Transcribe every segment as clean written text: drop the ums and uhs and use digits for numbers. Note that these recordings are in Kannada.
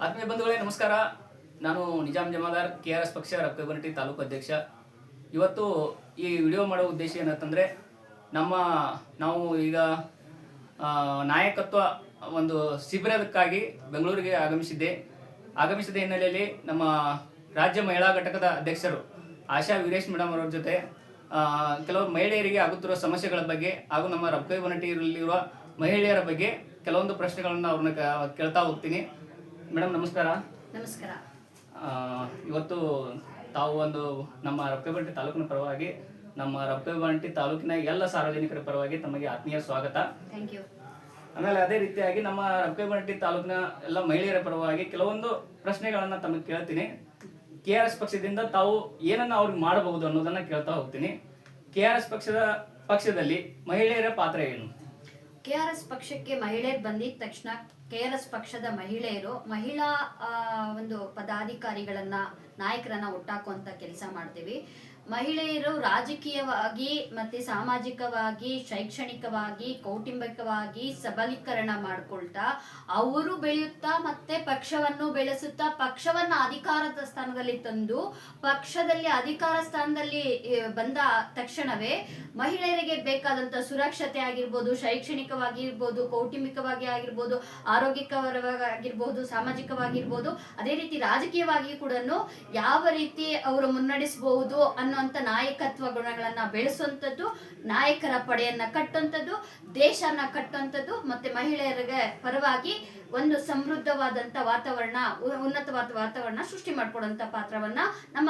ಆತ್ಮೀಯ ಬಂಧುಗಳೇ ನಮಸ್ಕಾರ. ನಾನು ನಿಜಾಮ್ ಜಮಾದಾರ್, KRS ಪಕ್ಷ ರಕ್ಕಬನಟ್ಟಿ ತಾಲೂಕು ಅಧ್ಯಕ್ಷ. ಇವತ್ತು ಈ ವಿಡಿಯೋ ಮಾಡೋ ಉದ್ದೇಶ ಏನಂತಂದರೆ, ನಾವು ಈಗ ನಾಯಕತ್ವ ಒಂದು ಶಿಬಿರಕ್ಕಾಗಿ ಬೆಂಗಳೂರಿಗೆ ಆಗಮಿಸಿದ ಹಿನ್ನೆಲೆಯಲ್ಲಿ ನಮ್ಮ ರಾಜ್ಯ ಮಹಿಳಾ ಘಟಕದ ಅಧ್ಯಕ್ಷರು ಆಶಾ ವೀರೇಶ್ ಮೇಡಮ್ ಅವರ ಜೊತೆ ಕೆಲವು ಮಹಿಳೆಯರಿಗೆ ಆಗುತ್ತಿರುವ ಸಮಸ್ಯೆಗಳ ಬಗ್ಗೆ ಹಾಗೂ ನಮ್ಮ ರಕ್ಕಬನಟ್ಟಿಯಲ್ಲಿರುವ ಮಹಿಳೆಯರ ಬಗ್ಗೆ ಕೆಲವೊಂದು ಪ್ರಶ್ನೆಗಳನ್ನು ಅವ್ರನ್ನ ಕೇಳ್ತಾ ಹೋಗ್ತೀನಿ. ಮೇಡಮ್ ನಮಸ್ಕಾರ. ನಮಸ್ಕಾರ. ಇವತ್ತು ತಾವು ಒಂದು ನಮ್ಮ ರಕ್ಕಬನಟ್ಟಿ ತಾಲೂಕಿನ ಪರವಾಗಿ, ನಮ್ಮ ರಕ್ಕಬನಟ್ಟಿ ತಾಲೂಕಿನ ಎಲ್ಲ ಸಾರ್ವಜನಿಕರ ಪರವಾಗಿ ತಮಗೆ ಆತ್ಮೀಯ ಸ್ವಾಗತ. Thank you. ಆಮೇಲೆ ಅದೇ ರೀತಿಯಾಗಿ ನಮ್ಮ ರಕ್ಕಬನಟ್ಟಿ ತಾಲೂಕಿನ ಎಲ್ಲ ಮಹಿಳೆಯರ ಪರವಾಗಿ ಕೆಲವೊಂದು ಪ್ರಶ್ನೆಗಳನ್ನ ತಮಗೆ ಕೇಳ್ತೀನಿ. KRS ಪಕ್ಷದಿಂದ ತಾವು ಏನನ್ನ ಅವ್ರಿಗೆ ಮಾಡಬಹುದು ಅನ್ನೋದನ್ನ ಕೇಳ್ತಾ ಹೋಗ್ತೀನಿ. KRS ಪಕ್ಷದಲ್ಲಿ ಮಹಿಳೆಯರ ಪಾತ್ರ ಏನು? KRS ಪಕ್ಷಕ್ಕೆ ಮಹಿಳೆಯರು ಬಂದಿದ ತಕ್ಷಣ KRS ಪಕ್ಷದ ಮಹಿಳಾ ಒಂದು ಪದಾಧಿಕಾರಿಗಳನ್ನ, ನಾಯಕರನ್ನ ಒಟ್ಟಾಕುವಂತ ಕೆಲಸ ಮಾಡ್ತೀವಿ. ಮಹಿಳೆಯರು ರಾಜಕೀಯವಾಗಿ ಮತ್ತೆ ಸಾಮಾಜಿಕವಾಗಿ, ಶೈಕ್ಷಣಿಕವಾಗಿ, ಕೌಟುಂಬಿಕವಾಗಿ ಸಬಲೀಕರಣ ಮಾಡ್ಕೊಳ್ತಾ ಅವರು ಬೆಳೆಯುತ್ತಾ ಮತ್ತೆ ಪಕ್ಷವನ್ನು ಬೆಳೆಸುತ್ತಾ ಪಕ್ಷವನ್ನ ಅಧಿಕಾರದ ಸ್ಥಾನದಲ್ಲಿ ತಂದು, ಪಕ್ಷದಲ್ಲಿ ಅಧಿಕಾರ ಸ್ಥಾನದಲ್ಲಿ ಬಂದ ತಕ್ಷಣವೇ ಮಹಿಳೆಯರಿಗೆ ಬೇಕಾದಂತ ಸುರಕ್ಷತೆ ಆಗಿರ್ಬೋದು, ಶೈಕ್ಷಣಿಕವಾಗಿರ್ಬೋದು, ಕೌಟುಂಬಿಕವಾಗಿ ಆಗಿರ್ಬೋದು, ಆರೋಗ್ಯಕರವಾಗಿರ್ಬೋದು, ಸಾಮಾಜಿಕವಾಗಿರ್ಬೋದು, ಅದೇ ರೀತಿ ರಾಜಕೀಯವಾಗಿ ಕೂಡ ಯಾವ ರೀತಿ ಅವರು ಮುನ್ನಡೆಸಬಹುದು ಅನ್ನುವಂತ ನಾಯಕತ್ವ ಗುಣಗಳನ್ನ ಬೆಳೆಸುವಂಥದ್ದು, ನಾಯಕರ ಪಡೆಯನ್ನ ಕಟ್ಟುವಂಥದ್ದು, ದೇಶನ ಕಟ್ಟುವಂಥದ್ದು, ಮತ್ತೆ ಮಹಿಳೆಯರಿಗೆ ಪರವಾಗಿ ಒಂದು ಸಮೃದ್ಧವಾದಂತ ವಾತಾವರಣ, ಉನ್ನತವಾದ ವಾತಾವರಣ ಸೃಷ್ಟಿ ಮಾಡ್ಕೊಡುವಂತ ಪಾತ್ರವನ್ನ ನಮ್ಮ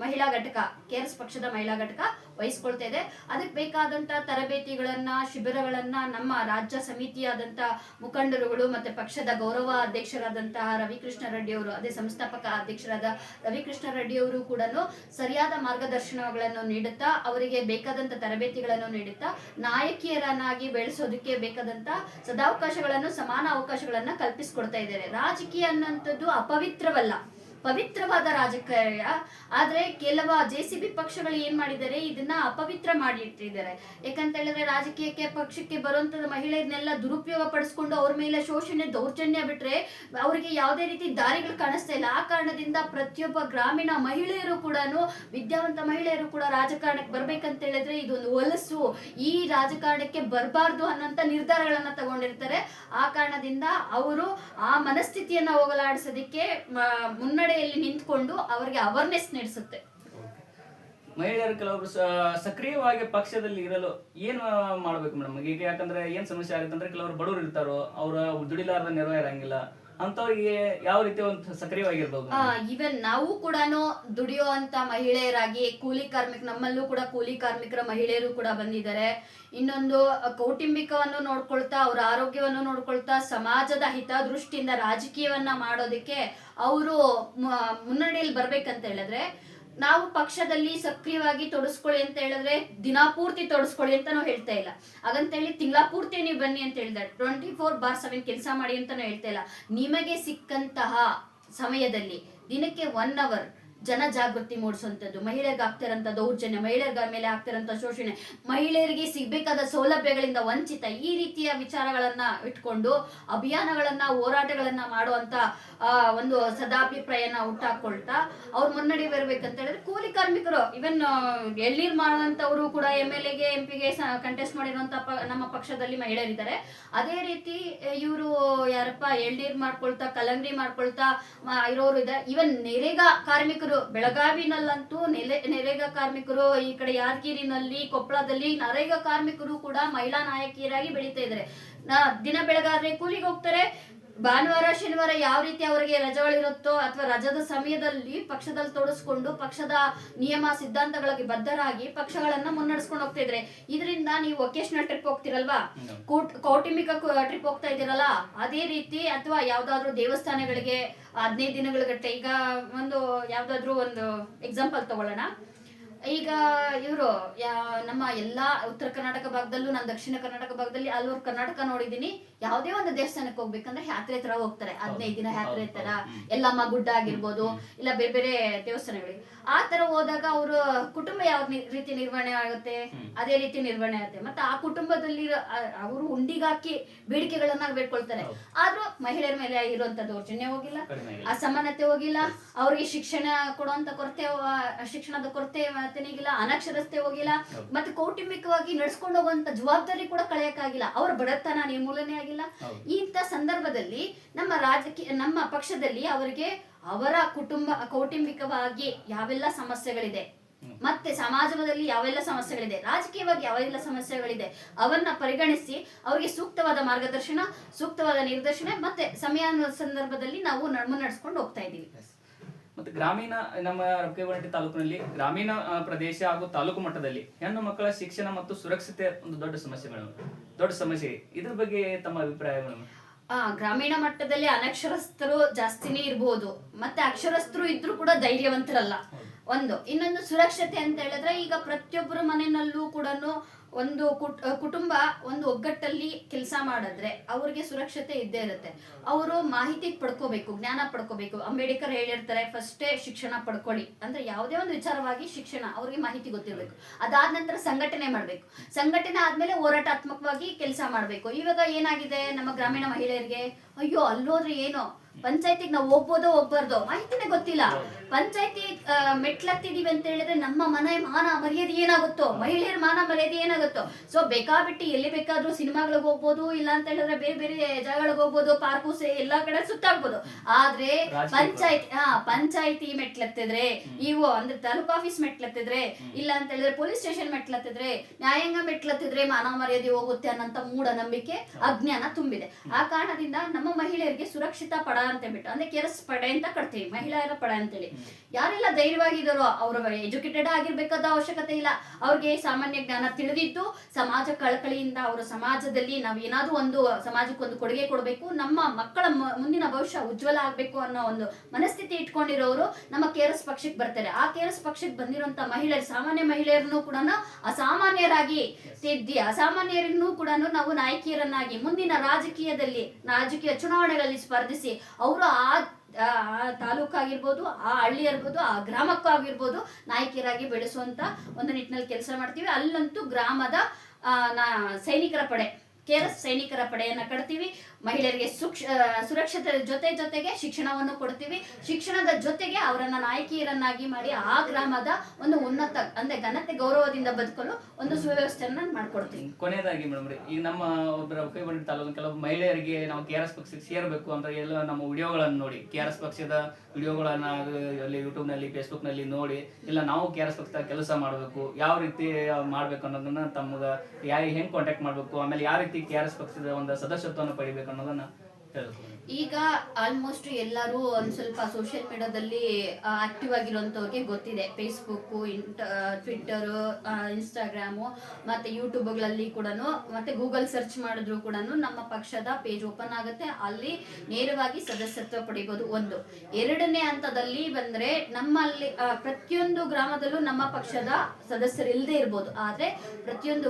ಮಹಿಳಾ ಘಟಕ, KRS ಪಕ್ಷದ ಮಹಿಳಾ ಘಟಕ ವಹಿಸ್ಕೊಳ್ತಾ ಇದೆ. ಅದಕ್ಕೆ ಬೇಕಾದಂತ ತರಬೇತಿಗಳನ್ನ, ಶಿಬಿರಗಳನ್ನ ನಮ್ಮ ರಾಜ್ಯ ಸಮಿತಿಯಾದಂತ ಮುಖಂಡರುಗಳು ಮತ್ತೆ ಪಕ್ಷದ ಗೌರವ ಅಧ್ಯಕ್ಷರಾದಂತಹ ರವಿಕೃಷ್ಣ ರೆಡ್ಡಿ ಅವರು, ಅದೇ ಸಂಸ್ಥಾಪಕ ಅಧ್ಯಕ್ಷರಾದ ರವಿಕೃಷ್ಣ ರೆಡ್ಡಿ ಅವರು ಕೂಡ ಸರಿಯಾದ ಮಾರ್ಗದರ್ಶನಗಳನ್ನು ನೀಡುತ್ತಾ, ಅವರಿಗೆ ಬೇಕಾದಂತ ತರಬೇತಿಗಳನ್ನು ನೀಡುತ್ತಾ, ನಾಯಕಿಯರನ್ನಾಗಿ ಬೆಳೆಸೋದಕ್ಕೆ ಬೇಕಾದಂತ ಸದಾವಕಾಶಗಳನ್ನು, ಸಮಾನ ಅವಕಾಶಗಳನ್ನ ಕಲ್ಪಿಸಿಕೊಡ್ತಾ ಇದ್ದಾರೆ. ರಾಜಕೀಯ ಅನ್ನುವಂಥದ್ದು ಅಪವಿತ್ರವಲ್ಲ, ಪವಿತ್ರವಾದ ರಾಜಕೀಯ. ಆದ್ರೆ ಕೆಲವು JCB ಪಕ್ಷಗಳು ಏನ್ ಮಾಡಿದ್ದಾರೆ, ಇದನ್ನ ಅಪವಿತ್ರ ಮಾಡಿಟ್ಟಿದ್ದಾರೆ. ಯಾಕಂತ ಹೇಳಿದ್ರೆ ರಾಜಕೀಯಕ್ಕೆ, ಪಕ್ಷಕ್ಕೆ ಬರುವಂತದ ಮಹಿಳೆಯರನ್ನೆಲ್ಲ ದುರುಪಯೋಗ ಪಡಿಸ್ಕೊಂಡು ಅವ್ರ ಮೇಲೆ ಶೋಷಣೆ, ದೌರ್ಜನ್ಯ ಬಿಟ್ರೆ ಅವರಿಗೆ ಯಾವುದೇ ರೀತಿ ದಾರಿಗಳು ಕಾಣಿಸ್ತಾ ಇಲ್ಲ. ಆ ಕಾರಣದಿಂದ ಪ್ರತಿಯೊಬ್ಬ ಗ್ರಾಮೀಣ ಮಹಿಳೆಯರು ಕೂಡ, ವಿದ್ಯಾವಂತ ಮಹಿಳೆಯರು ಕೂಡ ರಾಜಕಾರಣಕ್ಕೆ ಬರ್ಬೇಕಂತ ಹೇಳಿದ್ರೆ ಇದೊಂದು ಹೊಲಸು, ಈ ರಾಜಕಾರಣಕ್ಕೆ ಬರಬಾರ್ದು ಅನ್ನೋಂತ ನಿರ್ಧಾರಗಳನ್ನ ತಗೊಂಡಿರ್ತಾರೆ. ಆ ಕಾರಣದಿಂದ ಅವರು ಆ ಮನಸ್ಥಿತಿಯನ್ನ ಹೋಗಲಾಡಿಸೋದಕ್ಕೆ ಮುನ್ನಡೆಯಲ್ಲಿ ನಿಂತ್ಕೊಂಡು ಅವರಿಗೆ ಅವೇರ್ನೆಸ್ ನಡೆಸುತ್ತೆ. ಮಹಿಳೆಯರು ಕೆಲವರು ಸಕ್ರಿಯವಾಗಿ ಪಕ್ಷದಲ್ಲಿ ಇರಲು ಏನು ಮಾಡ್ಬೇಕು ಮೇಡಮ್? ಈಗ ಯಾಕಂದ್ರೆ ಏನ್ ಸಮಸ್ಯೆ ಆಗುತ್ತೆ ಅಂದ್ರೆ, ಕೆಲವರು ಬಡವರು ಇರ್ತಾರೋ, ಅವರ ದುಡಿಲಾರದ ನೆರವು ಇರಂಗಿಲ್ಲ, ಅಂತವರಿಗೆ ಯಾವ ರೀತಿ ಒಂದು ಸಕ್ರಿಯವಾಗಿರ್ಬೋದು? ಈವನ್ ನಾವು ಕೂಡ ದುಡಿಯುವಂತ ಮಹಿಳೆಯರಾಗಿ, ಕೂಲಿ ಕಾರ್ಮಿಕ, ನಮ್ಮಲ್ಲೂ ಕೂಡ ಕೂಲಿ ಕಾರ್ಮಿಕರ ಮಹಿಳೆಯರು ಕೂಡ ಬಂದಿದ್ದಾರೆ. ಇನ್ನೊಂದು ಕೌಟುಂಬಿಕವನ್ನು ನೋಡ್ಕೊಳ್ತಾ, ಅವರ ಆರೋಗ್ಯವನ್ನು ನೋಡ್ಕೊಳ್ತಾ, ಸಮಾಜದ ಹಿತದೃಷ್ಟಿಯಿಂದ ರಾಜಕೀಯವನ್ನ ಮಾಡೋದಕ್ಕೆ ಅವರು ಮುನ್ನಡೆಯಲ್ಲಿ ಬರ್ಬೇಕಂತ ಹೇಳಿದ್ರೆ, ನಾವು ಪಕ್ಷದಲ್ಲಿ ಸಕ್ರಿಯವಾಗಿ ತೊಡಸ್ಕೊಳ್ಳಿ ಅಂತ ಹೇಳಿದ್ರೆ ದಿನಾಪೂರ್ತಿ ತೊಡಸ್ಕೊಳ್ಳಿ ಅಂತ ನಾವು ಹೇಳ್ತಾ ಇಲ್ಲ. ಹಾಗಂತ ಹೇಳಿ ತಿಂಗಳ ಪೂರ್ತಿ ನೀವು ಬನ್ನಿ ಅಂತ ಹೇಳಿದ್ರೆ 24/7 ಕೆಲಸ ಮಾಡಿ ಅಂತ ಹೇಳ್ತಾ ಇಲ್ಲ. ನಿಮಗೆ ಸಿಕ್ಕಂತಹ ಸಮಯದಲ್ಲಿ ದಿನಕ್ಕೆ 1 hour ಜನಜಾಗೃತಿ ಮೂಡಿಸುವಂಥದ್ದು, ಮಹಿಳೆಯರಿಗೆ ಆಗ್ತಿರಂತ ದೌರ್ಜನ್ಯ, ಮಹಿಳೆಯರ ಮೇಲೆ ಆಗ್ತಿರಂತ ಶೋಷಣೆ, ಮಹಿಳೆಯರಿಗೆ ಸಿಗ್ಬೇಕಾದ ಸೌಲಭ್ಯಗಳಿಂದ ವಂಚಿತ, ಈ ರೀತಿಯ ವಿಚಾರಗಳನ್ನ ಇಟ್ಕೊಂಡು ಅಭಿಯಾನಗಳನ್ನ, ಹೋರಾಟಗಳನ್ನ ಮಾಡುವಂತ ಒಂದು ಸದಾಭಿಪ್ರಾಯನ ಹುಟ್ಟಾಕೊಳ್ತಾ ಅವ್ರು ಮುನ್ನಡೆ ಬರ್ಬೇಕಂತ ಹೇಳಿದ್ರೆ, ಕೂಲಿ ಕಾರ್ಮಿಕರು, ಇವನ್ ಎಳ್ನೀರ್ ಮಾಡುವಂತವರು ಕೂಡ MLA ಗೆ MP ಗೆ ಕಂಟೆಸ್ಟ್ ಮಾಡಿರುವಂತ ನಮ್ಮ ಪಕ್ಷದಲ್ಲಿ ಮಹಿಳೆಯರಿದ್ದಾರೆ. ಅದೇ ರೀತಿ ಇವರು ಯಾರಪ್ಪ ಎಳ್ನೀರ್ ಮಾಡ್ಕೊಳ್ತಾ, ಕಲ್ಲಂಗಡಿ ಮಾಡ್ಕೊಳ್ತಾ ಇರೋರು ಇದೆ. ಇವನ್ ನೆರೆಗಾ ಕಾರ್ಮಿಕರು, ಬೆಳಗಾವಿನಲ್ಲಂತೂ ನರೇಗಾ ಕಾರ್ಮಿಕರು, ಈ ಕಡೆ ಯಾದಗಿರಿನಲ್ಲಿ, ಕೊಪ್ಪಳದಲ್ಲಿ ನರೇಗಾ ಕಾರ್ಮಿಕರು ಕೂಡ ಮಹಿಳಾ ನಾಯಕಿಯರಾಗಿ ಬೆಳೀತಾ ಇದ್ದಾರೆ. ದಿನ ಬೆಳಗಾದ್ರೆ ಕೂಲಿಗೆ ಹೋಗ್ತಾರೆ. ಭಾನುವಾರ, ಶನಿವಾರ ಯಾವ ರೀತಿ ಅವರಿಗೆ ರಜೆಗಳಿರುತ್ತೋ ಅಥವಾ ರಜದ ಸಮಯದಲ್ಲಿ ಪಕ್ಷದಲ್ಲಿ ತೊಡಸ್ಕೊಂಡು ಪಕ್ಷದ ನಿಯಮ ಸಿದ್ಧಾಂತಗಳಿಗೆ ಬದ್ಧರಾಗಿ ಪಕ್ಷಗಳನ್ನ ಮುನ್ನಡೆಸ್ಕೊಂಡು ಹೋಗ್ತಾ ಇದ್ರೆ, ಇದರಿಂದ ನೀವು ವೊಕೇಶನಲ್ ಟ್ರಿಪ್ ಹೋಗ್ತಿರಲ್ವಾ, ಕೌಟುಂಬಿಕ ಟ್ರಿಪ್ ಹೋಗ್ತಾ ಇದ್ದೀರಲ್ಲ, ಅದೇ ರೀತಿ ಅಥವಾ ಯಾವ್ದಾದ್ರು ದೇವಸ್ಥಾನಗಳಿಗೆ 15 ದಿನಗಳ ಗಟ್ಟೆ, ಈಗ ಯಾವ್ದಾದ್ರು ಒಂದು ಎಕ್ಸಾಂಪಲ್ ತಗೊಳ್ಳೋಣ, ಈಗ ಇವರು ನಮ್ಮ ಎಲ್ಲಾ ಉತ್ತರ ಕರ್ನಾಟಕ ಭಾಗದಲ್ಲೂ, ನಾನು ದಕ್ಷಿಣ ಕರ್ನಾಟಕ ಭಾಗದಲ್ಲಿ ಅಲ್ಲೂರು ಕರ್ನಾಟಕ ನೋಡಿದೀನಿ. ಯಾವುದೇ ಒಂದು ದೇವಸ್ಥಾನಕ್ಕೆ ಹೋಗ್ಬೇಕಂದ್ರೆ ಯಾತ್ರೆ ತರ ಹೋಗ್ತಾರೆ, 15 ದಿನ ಯಾತ್ರೆ ತರ. ಎಲ್ಲಮ್ಮ ಗುಡ್ಡ ಆಗಿರ್ಬೋದು, ಇಲ್ಲ ಬೇರೆ ಬೇರೆ ದೇವಸ್ಥಾನಗಳಿಗೆ ಆ ತರ ಹೋದಾಗ ಅವ್ರ ಕುಟುಂಬ ಯಾವ ರೀತಿ ನಿರ್ವಹಣೆ ಆಗುತ್ತೆ, ಅದೇ ರೀತಿ ನಿರ್ವಹಣೆ ಆಗುತ್ತೆ. ಮತ್ತೆ ಆ ಕುಟುಂಬದಲ್ಲಿ ಅವರು ಉಂಡಿಗಾಕಿ ಬೇಡಿಕೆಗಳನ್ನ ಬೇಡ್ಕೊಳ್ತಾರೆ. ಆದ್ರೂ ಮಹಿಳೆಯರ ಮೇಲೆ ಇರುವಂತ ದೌರ್ಜನ್ಯ ಹೋಗಿಲ್ಲ, ಅಸಮಾನತೆ ಹೋಗಿಲ್ಲ, ಅವ್ರಿಗೆ ಶಿಕ್ಷಣ ಕೊಡುವಂತ ಕೊರತೆ, ಶಿಕ್ಷಣದ ಕೊರತೆ ಮಾತನಿಗಿಲ್ಲ, ಅನಕ್ಷರತೆ ಹೋಗಿಲ್ಲ, ಮತ್ತೆ ಕೌಟುಂಬಿಕವಾಗಿ ನಡ್ಸ್ಕೊಂಡು ಹೋಗುವಂತ ಜವಾಬ್ದಾರಿ ಕೂಡ ಕಳೆಯಕ್ಕಾಗಿಲ್ಲ, ಅವ್ರ ಬಡತನ ನಿರ್ಮೂಲನೆ ಆಗಿಲ್ಲ. ಇಂಥ ಸಂದರ್ಭದಲ್ಲಿ ನಮ್ಮ ಪಕ್ಷದಲ್ಲಿ ಅವರಿಗೆ ಅವರ ಕೌಟುಂಬಿಕವಾಗಿ ಯಾವೆಲ್ಲ ಸಮಸ್ಯೆಗಳಿದೆ, ಮತ್ತೆ ಸಮಾಜದಲ್ಲಿ ಯಾವೆಲ್ಲ ಸಮಸ್ಯೆಗಳಿದೆ, ರಾಜಕೀಯವಾಗಿ ಯಾವೆಲ್ಲ ಸಮಸ್ಯೆಗಳಿದೆ ಅವನ್ನ ಪರಿಗಣಿಸಿ ಅವರಿಗೆ ಸೂಕ್ತವಾದ ಮಾರ್ಗದರ್ಶನ, ಸೂಕ್ತವಾದ ನಿರ್ದೇಶನ ಮತ್ತೆ ಸಮಯ ಸಂದರ್ಭದಲ್ಲಿ ನಾವು ಮುನ್ನಡೆಸ್ಕೊಂಡು ಹೋಗ್ತಾ ಇದ್ದೀವಿ. ಮತ್ತು ಗ್ರಾಮೀಣ ನಮ್ಮ ರೊಕ್ಕೇಬನಟ್ಟಿ ತಾಲೂಕಿನಲ್ಲಿ ಗ್ರಾಮೀಣ ಪ್ರದೇಶ ಹಾಗೂ ತಾಲೂಕು ಮಟ್ಟದಲ್ಲಿ ಹೆಣ್ಣು ಮಕ್ಕಳ ಶಿಕ್ಷಣ ಮತ್ತು ಸುರಕ್ಷತೆ ಒಂದು ದೊಡ್ಡ ಸಮಸ್ಯೆ ಮೇಡಮ್, ದೊಡ್ಡ ಸಮಸ್ಯೆ. ಇದ್ರ ಬಗ್ಗೆ ತಮ್ಮ ಅಭಿಪ್ರಾಯ ಮೇಡಮ್? ಗ್ರಾಮೀಣ ಮಟ್ಟದಲ್ಲಿ ಅನಕ್ಷರಸ್ಥರು ಜಾಸ್ತಿನೇ ಇರ್ಬೋದು, ಮತ್ತೆ ಅಕ್ಷರಸ್ಥರು ಇದ್ರೂ ಕೂಡ ಧೈರ್ಯವಂತರಲ್ಲ. ಇನ್ನೊಂದು ಸುರಕ್ಷತೆ ಅಂತ ಹೇಳಿದ್ರೆ, ಈಗ ಪ್ರತಿಯೊಬ್ಬರ ಮನೆಯಲ್ಲೂ ಕೂಡ ಒಂದು ಕುಟುಂಬ ಒಂದು ಒಗ್ಗಟ್ಟಲ್ಲಿ ಕೆಲಸ ಮಾಡಿದ್ರೆ ಅವ್ರಿಗೆ ಸುರಕ್ಷತೆ ಇದ್ದೇ ಇರುತ್ತೆ. ಅವರು ಮಾಹಿತಿ ಪಡ್ಕೋಬೇಕು, ಜ್ಞಾನ ಪಡ್ಕೋಬೇಕು. ಅಂಬೇಡ್ಕರ್ ಹೇಳಿರ್ತಾರೆ, ಫಸ್ಟೇ ಶಿಕ್ಷಣ ಪಡ್ಕೊಳ್ಳಿ ಅಂದ್ರೆ ಯಾವುದೇ ಒಂದು ವಿಚಾರವಾಗಿ ಶಿಕ್ಷಣ, ಅವ್ರಿಗೆ ಮಾಹಿತಿ ಗೊತ್ತಿರಬೇಕು. ಅದಾದ ನಂತರ ಸಂಘಟನೆ ಮಾಡ್ಬೇಕು, ಸಂಘಟನೆ ಆದ್ಮೇಲೆ ಹೋರಾಟಾತ್ಮಕವಾಗಿ ಕೆಲಸ ಮಾಡ್ಬೇಕು. ಇವಾಗ ಏನಾಗಿದೆ ನಮ್ಮ ಗ್ರಾಮೀಣ ಮಹಿಳೆಯರಿಗೆ, ಅಯ್ಯೋ ಅಲ್ಲೋದ್ರೆ ಏನೋ ಪಂಚಾಯತಿಗೆ ನಾವು ಹೋಗ್ಬೋದೋ ಹೋಗ್ಬಾರ್ದು ಮಾಹಿತಿನೇ ಗೊತ್ತಿಲ್ಲ. ಪಂಚಾಯತಿ ಮೆಟ್ಲತ್ತಿದೀವಿ ಅಂತ ಹೇಳಿದ್ರೆ ನಮ್ಮ ಮನೆ ಮಾನ ಮರ್ಯಾದೆ ಏನಾಗುತ್ತೋ, ಮಹಿಳೆಯರ ಮಾನ ಮರ್ಯಾದೆ ಏನಾಗುತ್ತೋ. ಸೊ ಬೇಕಾಬಿಟ್ಟು ಎಲ್ಲಿ ಬೇಕಾದ್ರೂ ಸಿನಿಮಾಗಳಿಗೆ ಹೋಗ್ಬೋದು, ಇಲ್ಲ ಅಂತ ಹೇಳಿದ್ರೆ ಬೇರೆ ಬೇರೆ ಜಾಗಗಳಿಗೆ ಹೋಗ್ಬೋದು, ಪಾರ್ಕು ಎಲ್ಲಾ ಕಡೆ ಸುತ್ತಾಗ್ಬೋದು. ಆದ್ರೆ ಪಂಚಾಯತಿ ಮೆಟ್ಲತ್ತಿದ್ರೆ, ಇವು ಅಂದ್ರೆ ತಾಲೂಕು ಆಫೀಸ್ ಮೆಟ್ಲತ್ತಿದ್ರೆ, ಇಲ್ಲ ಅಂತ ಹೇಳಿದ್ರೆ ಪೊಲೀಸ್ ಸ್ಟೇಷನ್ ಮೆಟ್ಲತ್ತಿದ್ರೆ, ನ್ಯಾಯಾಂಗ ಮೆಟ್ಲತ್ತಿದ್ರೆ ಮಾನ ಮರ್ಯಾದೆ ಹೋಗುತ್ತೆ ಅನ್ನೋಂತ ಮೂಢನಂಬಿಕೆ, ಅಜ್ಞಾನ ತುಂಬಿದೆ. ಆ ಕಾರಣದಿಂದ ನಮ್ಮ ಮಹಿಳೆಯರಿಗೆ ಸುರಕ್ಷಿತ ಪಡ ಅಂತ ಹೇಳ್ಬಿಟ್ಟು, ಅಂದ್ರೆ ಕೆರಸ್ ಪಡೆ ಅಂತ ಕಟ್ತೀವಿ, ಮಹಿಳೆಯರ ಪಡೆ ಅಂತೇಳಿ. ಯಾರೆಲ್ಲ ಧೈರ್ಯವಾಗಿದ್ದಾರೋ ಅವರು ಎಜುಕೇಟೆಡ್ ಆಗಿರ್ಬೇಕಾದ ಅವಶ್ಯಕತೆ ಇಲ್ಲ, ಅವ್ರಿಗೆ ಸಾಮಾನ್ಯ ಜ್ಞಾನ ತಿಳಿದಿದ್ದು ಸಮಾಜ ಕಳಕಳಿಯಿಂದ ಅವರು ಸಮಾಜದಲ್ಲಿ ನಾವು ಏನಾದ್ರೂ ಒಂದು ಸಮಾಜಕ್ಕೆ ಒಂದು ಕೊಡುಗೆ ಕೊಡಬೇಕು, ನಮ್ಮ ಮಕ್ಕಳ ಮುಂದಿನ ಭವಿಷ್ಯ ಉಜ್ವಲ ಆಗ್ಬೇಕು ಅನ್ನೋ ಒಂದು ಮನಸ್ಥಿತಿ ಇಟ್ಕೊಂಡಿರೋರು ನಮ್ಮ ಕೆಆರ್ಎಸ್ ಪಕ್ಷಕ್ಕೆ ಬರ್ತಾರೆ. ಆ ಕೆಆರ್ಎಸ್ ಪಕ್ಷಕ್ಕೆ ಬಂದಿರುವಂತ ಮಹಿಳೆಯರು, ಸಾಮಾನ್ಯ ಮಹಿಳೆಯರನ್ನು ಕೂಡ ಅಸಾಮಾನ್ಯರಾಗಿ ತಿದ್ದಿ ಅಸಾಮಾನ್ಯರನ್ನು ಕೂಡ ನಾವು ನಾಯಕಿಯರನ್ನಾಗಿ ಮುಂದಿನ ರಾಜಕೀಯ ಚುನಾವಣೆಗಳಲ್ಲಿ ಸ್ಪರ್ಧಿಸಿ ಅವರು ಆ ತಾಲೂಕಾಗಿರ್ಬೋದು, ಆ ಹಳ್ಳಿ ಇರ್ಬೋದು, ಆ ಗ್ರಾಮಕ್ಕಾಗಿರ್ಬೋದು ನಾಯಕಿಯರಾಗಿ ಬೆಳೆಸುವಂತ ಒಂದು ನಿಟ್ಟಿನಲ್ಲಿ ಕೆಲಸ ಮಾಡ್ತೀವಿ. ಅಲ್ಲಂತೂ ಗ್ರಾಮದ ಸೈನಿಕರ ಪಡೆ, ಕೆಆರ್ಎಸ್ ಸೈನಿಕರ ಪಡೆಯನ್ನ ಕಟ್ತೀವಿ. ಮಹಿಳೆಯರಿಗೆ ಸುರಕ್ಷತೆ ಜೊತೆಗೆ ಶಿಕ್ಷಣವನ್ನು ಕೊಡ್ತೀವಿ. ಶಿಕ್ಷಣದ ಜೊತೆಗೆ ಅವರನ್ನ ನಾಯಕಿಯರನ್ನಾಗಿ ಮಾಡಿ ಆ ಗ್ರಾಮದ ಒಂದು ಉನ್ನತ ಅಂದ್ರೆ ಘನತೆ ಗೌರವದಿಂದ ಬದುಕಲು ಒಂದು ಸುವ್ಯವಸ್ಥೆಯನ್ನ ಮಾಡ್ಕೊಡ್ತೀವಿ. ಕೊನೆಯದಾಗಿ ಮೇಡಮ್, ಈಗ ನಮ್ಮ ಒಬ್ಬರ ಕೈಬಂಡಿ ತಾಲೂಕು ಕೆಲವು ಮಹಿಳೆಯರಿಗೆ ನಾವು ಕೆಆರ್ಎಸ್ ಪಕ್ಷಕ್ಕೆ ಸೇರಬೇಕು ಅಂತ ಎಲ್ಲ ನಮ್ಮ ವಿಡಿಯೋಗಳನ್ನು ನೋಡಿ, ಕೆಆರ್ಎಸ್ ಪಕ್ಷದ ವಿಡಿಯೋಗಳನ್ನ ಅಲ್ಲಿ ಯೂಟ್ಯೂಬ್ನಲ್ಲಿ ಫೇಸ್ಬುಕ್ನಲ್ಲಿ ನೋಡಿ, ಇಲ್ಲ ನಾವು ಕೆಆರ್ಎಸ್ ಪಕ್ಷದ ಕೆಲಸ ಮಾಡಬೇಕು, ಯಾವ ರೀತಿ ಮಾಡ್ಬೇಕು ಅನ್ನೋದನ್ನ ತಮ್ಗೆ ಹೆಂಗ್ ಕಾಂಟ್ಯಾಕ್ಟ್ ಮಾಡಬೇಕು, ಆಮೇಲೆ ಯಾವ ರೀತಿ ಕೆಆರ್ಎಸ್ ಪಕ್ಷದ ಒಂದು ಸದಸ್ಯತ್ವವನ್ನು ಪಡಿಬೇಕು ಅನ್ನೋದನ್ನ ಹೇಳ್ಬೇಕು. ಈಗ ಆಲ್ಮೋಸ್ಟ್ ಎಲ್ಲರೂ ಒಂದ್ ಸ್ವಲ್ಪ ಸೋಷಿಯಲ್ ಮೀಡಿಯಾದಲ್ಲಿ ಆಕ್ಟಿವ್ ಆಗಿರುವಂತವ್ರಿಗೆ ಗೊತ್ತಿದೆ. ಫೇಸ್ಬುಕ್, ಟ್ವಿಟ್ಟರ್, ಇನ್ಸ್ಟಾಗ್ರಾಮು ಮತ್ತೆ ಯೂಟ್ಯೂಬ್ಗಳಲ್ಲಿ ಕೂಡ ಮತ್ತೆ ಗೂಗಲ್ ಸರ್ಚ್ ಮಾಡಿದ್ರು ಕೂಡ ನಮ್ಮ ಪಕ್ಷದ ಪೇಜ್ ಓಪನ್ ಆಗುತ್ತೆ. ಅಲ್ಲಿ ನೇರವಾಗಿ ಸದಸ್ಯತ್ವ ಪಡಿಬಹುದು. ಎರಡನೇ ಹಂತದಲ್ಲಿ ಬಂದ್ರೆ ನಮ್ಮಲ್ಲಿ ಪ್ರತಿಯೊಂದು ಗ್ರಾಮದಲ್ಲೂ ನಮ್ಮ ಪಕ್ಷದ ಸದಸ್ಯರು ಇಲ್ಲದೆ ಇರ್ಬೋದು. ಆದ್ರೆ ಪ್ರತಿಯೊಂದು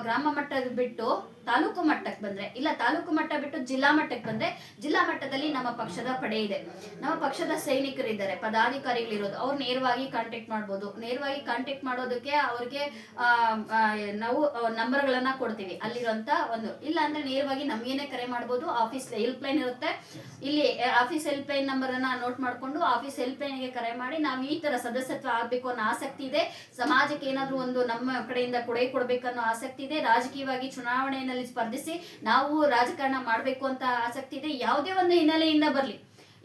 ಗ್ರಾಮ ಮಟ್ಟ ಬಿಟ್ಟು ತಾಲೂಕು ಮಟ್ಟಕ್ಕೆ ಬಂದ್ರೆ, ಇಲ್ಲ ತಾಲೂಕು ಮಟ್ಟ ಬಿಟ್ಟು ಜಿಲ್ಲಾ ಮಟ್ಟಕ್ಕೆ ಬಂದ್ರೆ, ಜಿಲ್ಲಾ ಮಟ್ಟದಲ್ಲಿ ನಮ್ಮ ಪಕ್ಷದ ಪಡೆ ಇದೆ, ನಮ್ಮ ಪಕ್ಷದ ಸೈನಿಕರಿದ್ದಾರೆ, ಪದಾಧಿಕಾರಿಗಳಿರೋದು. ಅವ್ರು ನೇರವಾಗಿ ಕಾಂಟ್ಯಾಕ್ಟ್ ಮಾಡ್ಬೋದು. ನೇರವಾಗಿ ಕಾಂಟ್ಯಾಕ್ಟ್ ಮಾಡೋದಕ್ಕೆ ಅವ್ರಿಗೆ ನಾವು ನಂಬರ್ಗಳನ್ನ ಕೊಡ್ತೀವಿ ಅಲ್ಲಿರುವಂತ ಇಲ್ಲ ಅಂದ್ರೆ ನೇರವಾಗಿ ನಮ್ಗೇನೆ ಕರೆ ಮಾಡ್ಬೋದು. ಆಫೀಸ್ ಹೆಲ್ಪ್ ಲೈನ್ ಇರುತ್ತೆ, ಇಲ್ಲಿ ಆಫೀಸ್ ಹೆಲ್ಪ್ ಲೈನ್ ನಂಬರ್ ಅನ್ನ ನೋಟ್ ಮಾಡ್ಕೊಂಡು ಆಫೀಸ್ ಹೆಲ್ಪ್ ಲೈನ್ ಗೆ ಕರೆ ಮಾಡಿ ನಾವು ಈ ತರ ಸದಸ್ಯತ್ವ ಆಗ್ಬೇಕು ಅನ್ನೋ ಆಸಕ್ತಿ ಇದೆ, ಸಮಾಜಕ್ಕೆ ಏನಾದ್ರೂ ಒಂದು ನಮ್ಮ ಕಡೆಯಿಂದ ಕೊಡುಗೆ ಕೊಡ್ಬೇಕನ್ನೋ ಆಸಕ್ತಿ ಇದೆ, ರಾಜಕೀಯವಾಗಿ ಚುನಾವಣೆಯಲ್ಲಿ ಸ್ಪರ್ಧಿಸಿ ನಾವು ರಾಜಕಾರಣ ಮಾಡ್ಬೇಕು ಅಂತ ಆಸಕ್ತಿ ಇದೆ, ಯಾವುದೇ ಒಂದು ಹಿನ್ನೆಲೆಯಿಂದ ಬರ್ಲಿ,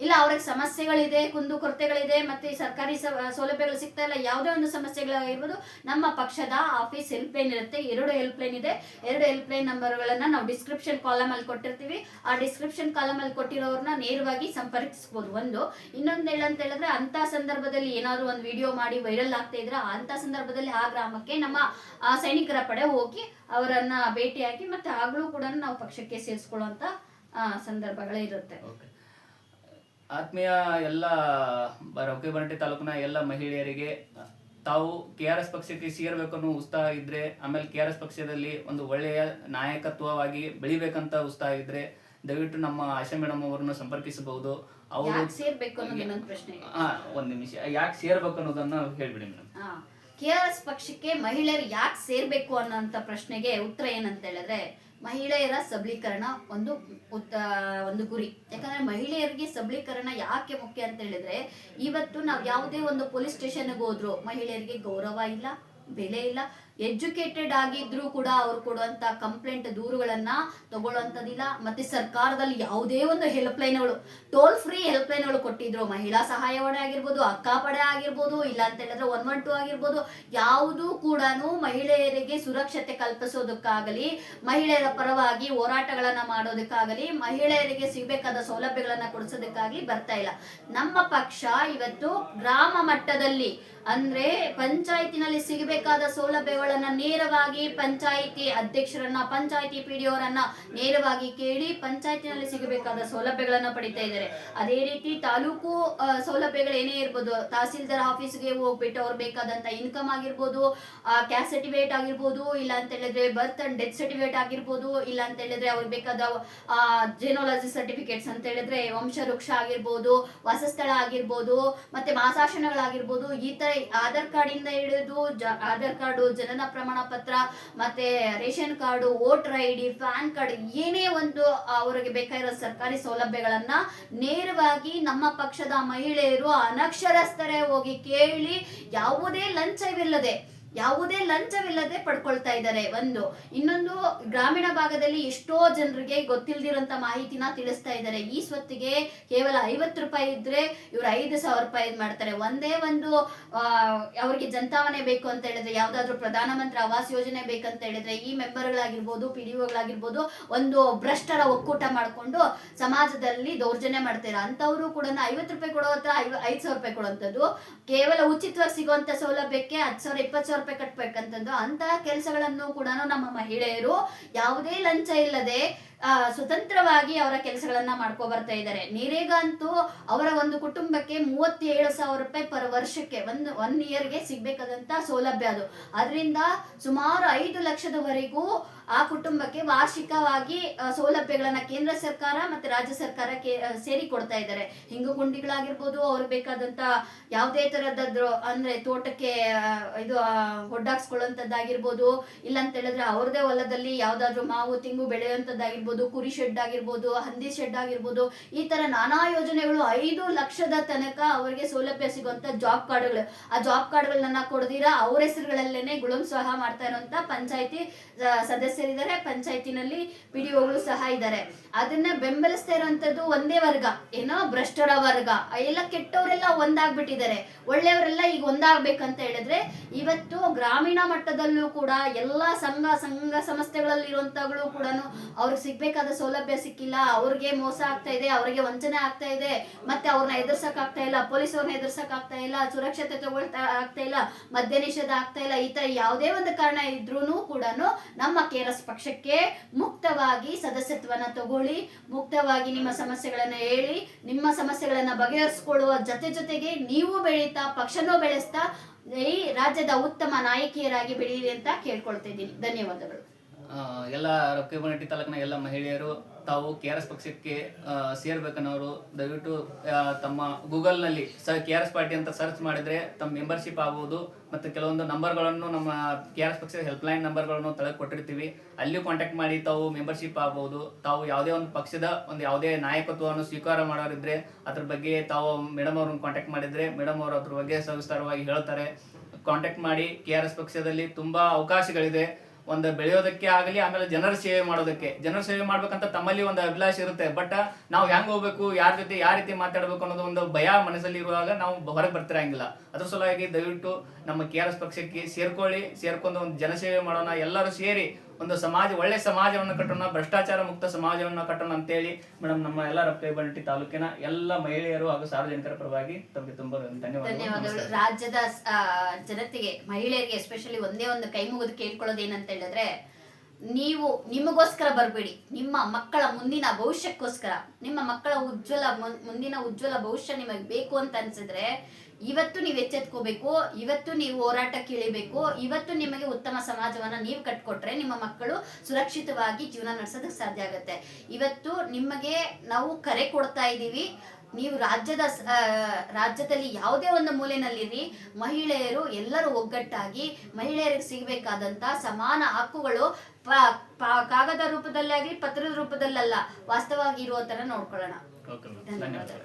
ಇಲ್ಲ ಅವ್ರಿಗೆ ಸಮಸ್ಯೆಗಳಿದೆ, ಕುಂದುಕೊರತೆಗಳಿದೆ, ಮತ್ತೆ ಸರ್ಕಾರಿ ಸೌಲಭ್ಯಗಳು ಸಿಗ್ತಾ ಇಲ್ಲ, ಯಾವುದೇ ಒಂದು ಸಮಸ್ಯೆಗಳಾಗಿರ್ಬೋದು, ನಮ್ಮ ಪಕ್ಷದ ಆಫೀಸ್ ಹೆಲ್ಪ್ ಲೈನ್ ಇರುತ್ತೆ. 2 ಹೆಲ್ಪ್ ಲೈನ್ ಇದೆ. 2 ಹೆಲ್ಪ್ ಲೈನ್ ನಂಬರ್ಗಳನ್ನ ನಾವು ಡಿಸ್ಕ್ರಿಪ್ಷನ್ ಕಾಲಮ್ ಅಲ್ಲಿ ಕೊಟ್ಟಿರ್ತೀವಿ. ಆ ಡಿಸ್ಕ್ರಿಪ್ಷನ್ ಕಾಲಮ್ ಅಲ್ಲಿ ಕೊಟ್ಟಿರೋರ್ನ ನೇರವಾಗಿ ಸಂಪರ್ಕಿಸಬಹುದು. ಇನ್ನೊಂದು ಹೇಳಂತ ಹೇಳಿದ್ರೆ, ಅಂತ ಸಂದರ್ಭದಲ್ಲಿ ಏನಾದ್ರು ಒಂದು ವಿಡಿಯೋ ಮಾಡಿ ವೈರಲ್ ಆಗ್ತಾ ಇದ್ರೆ ಅಂತ ಸಂದರ್ಭದಲ್ಲಿ ಆ ಗ್ರಾಮಕ್ಕೆ ನಮ್ಮ ಸೈನಿಕರ ಪಡೆ ಹೋಗಿ ಅವರನ್ನ ಭೇಟಿಯಾಗಿ ಮತ್ತೆ ಆಗ್ಲೂ ಕೂಡ ನಾವು ಪಕ್ಷಕ್ಕೆ ಸೇರಿಸ್ಕೊಳ್ಳುವಂತ ಸಂದರ್ಭಗಳಿರುತ್ತೆ. ಆತ್ಮೀಯ ಎಲ್ಲ ರೊಕ್ಕೇಬನಟ್ಟಿ ತಾಲೂಕಿನ ಎಲ್ಲ ಮಹಿಳೆಯರಿಗೆ ತಾವು KRS ಪಕ್ಷಕ್ಕೆ ಸೇರ್ಬೇಕು ಅನ್ನೋ ಉತ್ಸಾಹ ಇದ್ರೆ, ಆಮೇಲೆ KRS ಪಕ್ಷದಲ್ಲಿ ಒಂದು ಒಳ್ಳೆಯ ನಾಯಕತ್ವವಾಗಿ ಬೆಳಿಬೇಕಂತ ಉತ್ಸಾಹ ಇದ್ರೆ ದಯವಿಟ್ಟು ನಮ್ಮ ಆಶಾ ಮೇಡಮ್ ಅವರನ್ನು ಸಂಪರ್ಕಿಸಬಹುದು. ಅವರು ಯಾಕೆ ಸೇರ್ಬೇಕು ಅನ್ನೋದು ಇನ್ನೊಂದು ಪ್ರಶ್ನೆ. ಒಂದ್ ನಿಮಿಷ, ಯಾಕೆ ಸೇರ್ಬೇಕು ಅನ್ನೋದನ್ನ ಹೇಳ್ಬಿಡಿ ಮೇಡಮ್. KRS ಪಕ್ಷಕ್ಕೆ ಮಹಿಳೆಯರು ಯಾಕೆ ಸೇರ್ಬೇಕು ಅನ್ನೋಂಥ ಪ್ರಶ್ನೆಗೆ ಉತ್ತರ ಏನಂತ ಹೇಳಿದ್ರೆ, ಮಹಿಳೆಯರ ಸಬಲೀಕರಣ ಒಂದು ಗುರಿ. ಯಾಕಂದ್ರೆ ಮಹಿಳೆಯರಿಗೆ ಸಬಲೀಕರಣ ಯಾಕೆ ಮುಖ್ಯ ಅಂತ ಹೇಳಿದ್ರೆ, ಇವತ್ತು ನಾವು ಯಾವುದೇ ಒಂದು ಪೊಲೀಸ್ ಸ್ಟೇಷನ್ಗೆ ಹೋದ್ರು ಮಹಿಳೆಯರಿಗೆ ಗೌರವ ಇಲ್ಲ, ಬೆಲೆ ಇಲ್ಲ. ಎಜುಕೇಟೆಡ್ ಆಗಿದ್ರು ಕೂಡ ಅವ್ರು ಕೊಡುವಂತ ಕಂಪ್ಲೇಂಟ್ ದೂರುಗಳನ್ನ ತಗೊಳ್ಳುವಂಥದ್ದಿಲ್ಲ. ಮತ್ತೆ ಸರ್ಕಾರದಲ್ಲಿ ಯಾವುದೇ ಒಂದು ಹೆಲ್ಪ್ ಲೈನ್ಗಳು, ಟೋಲ್ ಫ್ರೀ ಹೆಲ್ಪ್ ಲೈನ್ಗಳು ಕೊಟ್ಟಿದ್ರು. ಮಹಿಳಾ ಸಹಾಯವಾಣಿ ಆಗಿರ್ಬೋದು, ಅಕ್ಕಾಪಡೆ ಆಗಿರ್ಬೋದು, ಇಲ್ಲ ಅಂತ ಹೇಳಿದ್ರೆ 112 ಆಗಿರ್ಬೋದು, ಯಾವುದೂ ಕೂಡ ಮಹಿಳೆಯರಿಗೆ ಸುರಕ್ಷತೆ ಕಲ್ಪಿಸೋದಕ್ಕಾಗಲಿ, ಮಹಿಳೆಯರ ಪರವಾಗಿ ಹೋರಾಟಗಳನ್ನ ಮಾಡೋದಕ್ಕಾಗಲಿ, ಮಹಿಳೆಯರಿಗೆ ಸಿಗಬೇಕಾದ ಸೌಲಭ್ಯಗಳನ್ನ ಕೊಡಿಸೋದಕ್ಕಾಗಲಿ ಬರ್ತಾ ಇಲ್ಲ. ನಮ್ಮ ಪಕ್ಷ ಇವತ್ತು ಗ್ರಾಮ ಮಟ್ಟದಲ್ಲಿ ಅಂದ್ರೆ ಪಂಚಾಯತಿನಲ್ಲಿ ಸಿಗಬೇಕಾದ ಸೌಲಭ್ಯಗಳನ್ನ ನೇರವಾಗಿ ಪಂಚಾಯಿತಿ ಅಧ್ಯಕ್ಷರನ್ನ, ಪಂಚಾಯಿತಿ PDO ಅವರನ್ನ ನೇರವಾಗಿ ಕೇಳಿ ಪಂಚಾಯತಿನಲ್ಲಿ ಸಿಗಬೇಕಾದ ಸೌಲಭ್ಯಗಳನ್ನ ಪಡಿತಾ ಇದ್ದಾರೆ. ಅದೇ ರೀತಿ ತಾಲೂಕು ಸೌಲಭ್ಯಗಳು ಏನೇ ಇರ್ಬೋದು, ತಹಸೀಲ್ದಾರ್ ಆಫೀಸ್ಗೆ ಹೋಗ್ಬಿಟ್ಟು ಅವ್ರು ಬೇಕಾದಂತ ಇನ್ಕಮ್ ಆಗಿರ್ಬೋದು, ಕ್ಯಾಸ್ಟ್ ಸರ್ಟಿಫಿಕೇಟ್ ಆಗಿರ್ಬೋದು, ಇಲ್ಲ ಅಂತ ಹೇಳಿದ್ರೆ ಬರ್ತ್ ಅಂಡ್ ಡೆತ್ ಸರ್ಟಿಫಿಕೇಟ್ ಆಗಿರ್ಬೋದು, ಇಲ್ಲ ಅಂತ ಹೇಳಿದ್ರೆ ಅವ್ರಿಗೆ ಬೇಕಾದ ಜೀನಾಲಜಿ ಸರ್ಟಿಫಿಕೇಟ್ಸ್ ಅಂತ ಹೇಳಿದ್ರೆ ವಂಶವೃಕ್ಷ ಆಗಿರ್ಬೋದು, ವಾಸಸ್ಥಳ ಆಗಿರ್ಬೋದು, ಮತ್ತೆ ಮಾಸಾಶನಗಳಾಗಿರ್ಬೋದು, ಈ ತರ ಆಧಾರ್ ಕಾರ್ಡ್ ಇಂದ ಹಿಡಿದು ಆಧಾರ್ ಕಾರ್ಡು, ಜನನ ಪ್ರಮಾಣ ಪತ್ರ, ಮತ್ತೆ ration card, voter ID, PAN card, ಏನೇ ಒಂದು ಅವರಿಗೆ ಬೇಕಾಗಿರೋ ಸರ್ಕಾರಿ ಸೌಲಭ್ಯಗಳನ್ನ ನೇರವಾಗಿ ನಮ್ಮ ಪಕ್ಷದ ಮಹಿಳೆಯರು ಅನಕ್ಷರಸ್ಥರೇ ಹೋಗಿ ಕೇಳಿ ಯಾವುದೇ ಲಂಚವಿಲ್ಲದೆ ಪಡ್ಕೊಳ್ತಾ ಇದ್ದಾರೆ. ಇನ್ನೊಂದು ಗ್ರಾಮೀಣ ಭಾಗದಲ್ಲಿ ಎಷ್ಟೋ ಜನರಿಗೆ ಗೊತ್ತಿಲ್ದಿರೋಂತ ಮಾಹಿತಿನ ತಿಳಿಸ್ತಾ ಇದ್ದಾರೆ. ಈ ಸ್ವತ್ತಿಗೆ ಕೇವಲ 50 ರೂಪಾಯಿ ಇದ್ರೆ ಇವ್ರು 5,000 ರೂಪಾಯಿ ಮಾಡ್ತಾರೆ. ಒಂದೇ ಒಂದು ಅವ್ರಿಗೆ ಜನತಾವಣೆ ಬೇಕು ಅಂತ ಹೇಳಿದ್ರೆ, ಯಾವ್ದಾದ್ರು ಪ್ರಧಾನಮಂತ್ರಿ ಆವಾಸ್ ಯೋಜನೆ ಬೇಕಂತ ಹೇಳಿದ್ರೆ, ಈ ಮೆಂಬರ್ಗಳಾಗಿರ್ಬೋದು, PDOಗಳಾಗಿರ್ಬೋದು ಒಂದು ಭ್ರಷ್ಟರ ಒಕ್ಕೂಟ ಮಾಡ್ಕೊಂಡು ಸಮಾಜದಲ್ಲಿ ದೌರ್ಜನ್ಯ ಮಾಡ್ತಾರೆ. ಅಂತವ್ರು ಕೂಡ 50 ರೂಪಾಯಿ ಕೊಡೋ ಹತ್ರ 5,000 ರೂಪಾಯಿ ಕೊಡುವಂಥದ್ದು, ಕೇವಲ ಉಚಿತವಾಗಿ ಸಿಗುವಂತ ಸೌಲಭ್ಯಕ್ಕೆ 10,000 20,000 ರೂಪಾಯಿ ಕಟ್ಬೇಕಂತಂದು ಅಂತಹ ಕೆಲಸಗಳನ್ನು ಕೂಡ ನಮ್ಮ ಮಹಿಳೆಯರು ಯಾವುದೇ ಲಂಚ ಇಲ್ಲದೆ ಸ್ವತಂತ್ರವಾಗಿ ಅವರ ಕೆಲಸಗಳನ್ನ ಮಾಡ್ಕೊ ಬರ್ತಾ ಇದ್ದಾರೆ. ನರೇಗಾ ಅಂತೂ ಅವರ ಒಂದು ಕುಟುಂಬಕ್ಕೆ 37,000 ರೂಪಾಯಿ ಪರ್ ವರ್ಷಕ್ಕೆ ಒನ್ ಇಯರ್ಗೆ ಸಿಗ್ಬೇಕಾದಂತ ಸೌಲಭ್ಯ ಅದು. ಅದರಿಂದ ಸುಮಾರು 5 ಲಕ್ಷದವರೆಗೂ ಆ ಕುಟುಂಬಕ್ಕೆ ವಾರ್ಷಿಕವಾಗಿ ಸೌಲಭ್ಯಗಳನ್ನ ಕೇಂದ್ರ ಸರ್ಕಾರ ಮತ್ತೆ ರಾಜ್ಯ ಸರ್ಕಾರ ಸೇರಿ ಕೊಡ್ತಾ ಇದ್ದಾರೆ. ಹಿಂಗು ಗುಂಡಿಗಳಾಗಿರ್ಬೋದು, ಅವ್ರಿಗೆ ಬೇಕಾದಂತ ಯಾವುದೇ ತರದ್ದು ಅಂದ್ರೆ ತೋಟಕ್ಕೆ ಇದು ಹೊಡ್ಡಾಕ್ಸ್ಕೊಳ್ಳುವಂತದ್ದಾಗಿರ್ಬೋದು, ಇಲ್ಲ ಅಂತ ಹೇಳಿದ್ರೆ ಅವ್ರದೇ ಹೊಲದಲ್ಲಿ ಯಾವ್ದಾದ್ರು ಮಾವು ತೆಂಗು ಬೆಳೆಯುವಂತದ್ದಾಗಿರ್ಬೋದು, ಕುರಿ ಶೆಡ್ ಆಗಿರ್ಬೋದು, ಹಂದಿ ಶೆಡ್ ಆಗಿರ್ಬೋದು, ಈ ತರ ನಾನಾ ಯೋಜನೆಗಳು 5 ಲಕ್ಷದ ತನಕ ಅವರಿಗೆ ಸೌಲಭ್ಯ ಸಿಗುವಂತ ಜಾಬ್ ಕಾರ್ಡ್ಗಳು. ಆ ಜಾಬ್ ಕಾರ್ಡ್ಗಳನ್ನ ಕೊಡದಿರಾ ಅವ್ರ ಹೆಸರುಗಳಲ್ಲೇನೆ ಗುಳುಂ ಸಹ ಮಾಡ್ತಾ ಇರುವಂತ ಪಂಚಾಯತಿ ಸದಸ್ಯರಿದ್ದಾರೆ, ಪಂಚಾಯತಿನಲ್ಲಿ PDOಗಳು ಸಹ ಇದ್ದಾರೆ. ಅದನ್ನ ಬೆಂಬಲಿಸ್ತಾ ಇರುವಂತದ್ದು ಒಂದೇ ವರ್ಗ, ಏನೋ ಭ್ರಷ್ಟರ ವರ್ಗ. ಎಲ್ಲ ಕೆಟ್ಟವರೆಲ್ಲ ಒಂದಾಗ್ಬಿಟ್ಟಿದ್ದಾರೆ, ಒಳ್ಳೆಯವರೆಲ್ಲ ಈಗ ಒಂದಾಗ್ಬೇಕಂತ ಹೇಳಿದ್ರೆ ಇವತ್ತು ಗ್ರಾಮೀಣ ಮಟ್ಟದಲ್ಲೂ ಕೂಡ ಎಲ್ಲಾ ಸಂಘ ಸಂಸ್ಥೆಗಳಲ್ಲಿ ಇರುವಂತಗಳು ಕೂಡ ಅವ್ರಿಗೆ ಸಿಗ್ಬೇಕಾದ ಸೌಲಭ್ಯ ಸಿಕ್ಕಿಲ್ಲ, ಅವ್ರಿಗೆ ಮೋಸ ಆಗ್ತಾ ಇದೆ, ಅವ್ರಿಗೆ ವಂಚನೆ ಆಗ್ತಾ ಇದೆ, ಮತ್ತೆ ಅವ್ರನ್ನ ಎದುರ್ಸಕ್ ಆಗ್ತಾ ಇಲ್ಲ, ಪೊಲೀಸ್ ಅವ್ರನ್ನ ಎದುರ್ಸಕ್ ಆಗ್ತಾ ಇಲ್ಲ, ಸುರಕ್ಷತೆ ತಗೊಳ್ತಾ ಆಗ್ತಾ ಇಲ್ಲ, ಮದ್ಯ ನಿಷೇಧ ಆಗ್ತಾ ಇಲ್ಲ. ಈ ತರ ಯಾವುದೇ ಒಂದು ಕಾರಣ ಇದ್ರೂ ಕೂಡ ನಮ್ಮ KRS ಪಕ್ಷಕ್ಕೆ ಮುಕ್ತವಾಗಿ ಸದಸ್ಯತ್ವನ ತಗೊಳ್ಳಿ, ಮುಕ್ತವಾಗಿ ನಿಮ್ಮ ಸಮಸ್ಯೆಗಳನ್ನ ಹೇಳಿ, ನಿಮ್ಮ ಸಮಸ್ಯೆಗಳನ್ನ ಬಗೆಹರಿಸಿಕೊಳ್ಳುವ ಜೊತೆಗೆ ನೀವು ಬೆಳೀತಾ, ಪಕ್ಷನೂ ಬೆಳೆಸ್ತಾ ಈ ರಾಜ್ಯದ ಉತ್ತಮ ನಾಯಕಿಯರಾಗಿ ಬೆಳೀರಿ ಅಂತ ಕೇಳ್ಕೊಳ್ತಾ ಇದ್ದೀನಿ. ಧನ್ಯವಾದಗಳು. ಎಲ್ಲ ರೊಕ್ಕಬನಟ್ಟಿ ತಾಲೂಕಿನ ಎಲ್ಲ ಮಹಿಳೆಯರು ತಾವು KRS ಪಕ್ಷಕ್ಕೆ ಸೇರ್ಬೇಕನ್ನೋರು ದಯವಿಟ್ಟು ತಮ್ಮ ಗೂಗಲ್ನಲ್ಲಿ KRS ಪಾರ್ಟಿ ಅಂತ ಸರ್ಚ್ ಮಾಡಿದ್ರೆ ತಮ್ಮ ಮೆಂಬರ್ಶಿಪ್ ಆಗ್ಬೋದು. ಮತ್ತು ಕೆಲವೊಂದು ನಂಬರ್ಗಳನ್ನು ನಮ್ಮ KRS ಪಕ್ಷದ ಹೆಲ್ಪ್ಲೈನ್ ನಂಬರ್ಗಳನ್ನು ತೆಗೆದು ಕೊಟ್ಟಿರ್ತೀವಿ, ಅಲ್ಲಿ ಕಾಂಟ್ಯಾಕ್ಟ್ ಮಾಡಿ ತಾವು ಮೆಂಬರ್ಶಿಪ್ ಆಗ್ಬೋದು. ತಾವು ಯಾವುದೇ ಒಂದು ಪಕ್ಷದ ಯಾವುದೇ ನಾಯಕತ್ವವನ್ನು ಸ್ವೀಕಾರ ಮಾಡೋರಿದ್ರೆ ಅದ್ರ ಬಗ್ಗೆ ತಾವು ಮೇಡಮ್ ಅವ್ರನ್ನ ಕಾಂಟ್ಯಾಕ್ಟ್ ಮಾಡಿದ್ರೆ ಮೇಡಮ್ ಅವರು ಅದ್ರ ಬಗ್ಗೆ ಸವಿಸ್ತಾರವಾಗಿ ಹೇಳ್ತಾರೆ. ಕಾಂಟ್ಯಾಕ್ಟ್ ಮಾಡಿ. KRS ಪಕ್ಷದಲ್ಲಿ ತುಂಬಾ ಅವಕಾಶಗಳಿದೆ, ಒಂದು ಬೆಳೆಯೋದಕ್ಕೆ ಆಗಲಿ, ಆಮೇಲೆ ಜನರ ಸೇವೆ ಮಾಡ್ಬೇಕಂತ ತಮ್ಮಲ್ಲಿ ಒಂದು ಅಭಿಲಾಷೆ ಇರುತ್ತೆ. ಬಟ್ ನಾವು ಹೆಂಗ್ ಹೋಗ್ಬೇಕು, ಯಾರ ಜೊತೆ ಯಾವ ರೀತಿ ಮಾತಾಡ್ಬೇಕು ಅನ್ನೋದು ಒಂದು ಭಯ ಮನಸ್ಸಲ್ಲಿ ಇರುವಾಗ ನಾವು ಹೊರಗೆ ಬರ್ತಿರಂಗಿಲ್ಲ. ಅದ್ರ ಸಲುವಾಗಿ ದಯವಿಟ್ಟು ನಮ್ಮ KRS ಪಕ್ಷಕ್ಕೆ ಸೇರ್ಕೊಂಡು ಒಂದು ಜನಸೇವೆ ಮಾಡೋಣ. ಎಲ್ಲರೂ ಸೇರಿ ಒಂದು ಒಳ್ಳೆ ಸಮಾಜವನ್ನು ಕಟ್ಟೋಣ, ಭ್ರಷ್ಟಾಚಾರ ಮುಕ್ತ ಸಮಾಜವನ್ನು ಕಟ್ಟೋಣ ಅಂತೇಳಿ ಮೇಡಮ್ ನಮ್ಮ ಎಲ್ಲ ರೊಕ್ಕಬನಟ್ಟಿ ತಾಲೂಕಿನ ಎಲ್ಲ ಮಹಿಳೆಯರು ಹಾಗೂ ಸಾರ್ವಜನಿಕರ ಪರವಾಗಿ ತಮಗೆ ತುಂಬಾ ಧನ್ಯವಾದಗಳು. ರಾಜ್ಯದ ಜನತೆಗೆ, ಮಹಿಳೆಯರಿಗೆ ಎಸ್ಪೆಷಲಿ ಒಂದೇ ಒಂದು ಕೈ ಮುಗಿದು ಕೇಳ್ಕೊಳ್ಳೋದು ಏನಂತ ಹೇಳಿದ್ರೆ, ನೀವು ನಿಮಗೋಸ್ಕರ ಬರಬೇಡಿ, ನಿಮ್ಮ ಮಕ್ಕಳ ಮುಂದಿನ ಭವಿಷ್ಯಕ್ಕೋಸ್ಕರ, ನಿಮ್ಮ ಮಕ್ಕಳ ಮುಂದಿನ ಉಜ್ವಲ ಭವಿಷ್ಯ ನಿಮಗೆ ಬೇಕು ಅಂತ ಅನ್ಸಿದ್ರೆ ಇವತ್ತು ನೀವು ಎಚ್ಚೆತ್ಕೋಬೇಕು, ಇವತ್ತು ನೀವು ಹೋರಾಟಕ್ಕೆ ಇಳಿಬೇಕು. ಇವತ್ತು ನಿಮಗೆ ಉತ್ತಮ ಸಮಾಜವನ್ನ ನೀವು ಕಟ್ಕೊಟ್ರೆ ನಿಮ್ಮ ಮಕ್ಕಳು ಸುರಕ್ಷಿತವಾಗಿ ಜೀವನ ನಡೆಸೋದಕ್ಕೆ ಸಾಧ್ಯ ಆಗುತ್ತೆ. ಇವತ್ತು ನಿಮಗೆ ನಾವು ಕರೆ ಕೊಡ್ತಾ ಇದ್ದೀವಿ, ನೀವು ರಾಜ್ಯದಲ್ಲಿ ಯಾವುದೇ ಒಂದು ಮೂಲೆಯಲ್ಲಿರಿ, ಮಹಿಳೆಯರು ಎಲ್ಲರೂ ಒಗ್ಗಟ್ಟಾಗಿ ಮಹಿಳೆಯರಿಗೆ ಸಿಗಬೇಕಾದಂತ ಸಮಾನ ಹಕ್ಕುಗಳು ಕಾಗದ ರೂಪದಲ್ಲಾಗ್ಲಿ ಪತ್ರದ ರೂಪದಲ್ಲಲ್ಲ, ವಾಸ್ತವವಾಗಿ ಇರೋ ತರ ನೋಡ್ಕೊಳ್ಳೋಣ. ಓಕೆ, ಧನ್ಯವಾದ.